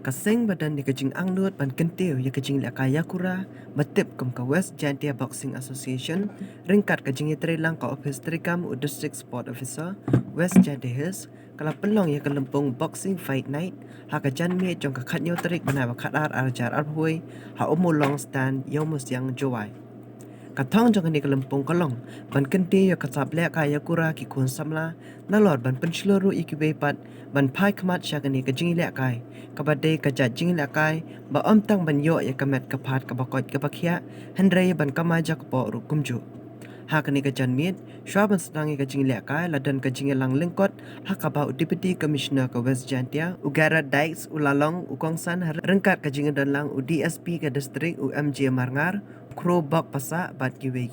Kasing badan ni kajing anglut ban kentiu ya kajing la kaya kura matip kum ka West Jantia Boxing Association ringkat kajing lang ka office trikam u district sport officer West Jantia Hills kala pelong ya kelempung boxing fight night ha kajan mi jong ka khatnyo trik bana ba khatar arjar arhui ha umulong stand yomus yang jowai Katong jong ni kelempung kolong ban kenti ya kasap le kaya kura ki kun samla nalor ban pensluru ikibepat ban pai khamat syagani kajing le kai kabade kajat jing le kai ba om tang ban yo ya kamet kapat kabakot kabakhia hendrai ban kamaja kapo ru kumju ha kani kajan mit shwaban sedangi kajing le kai ladan kajing lang lengkot ha kaba deputy commissioner ka West Jantia ugara dikes ulalong ukongsan rengkat kajing dan lang u DSP ka district u MJ Marngar kro bak pasa bat kiwe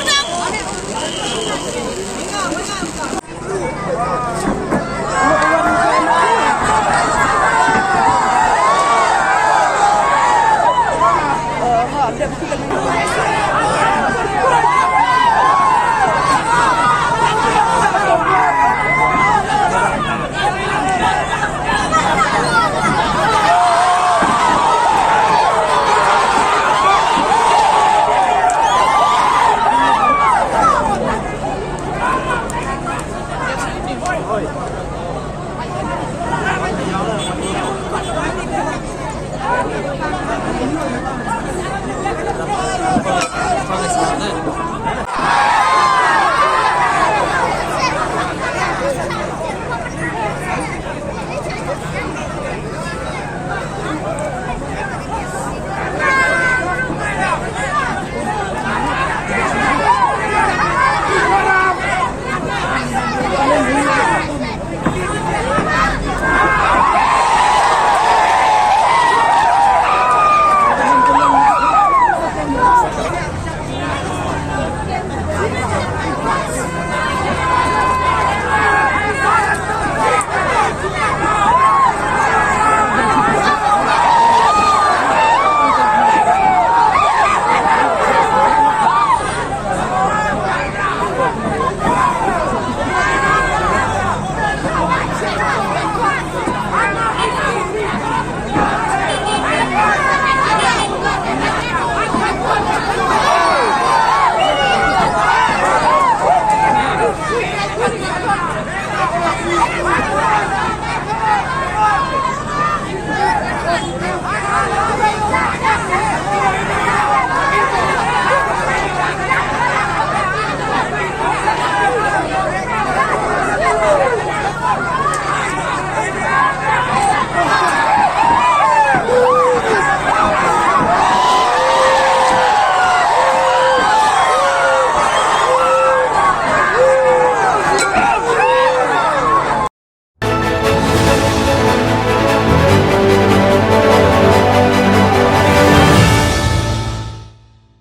Yes,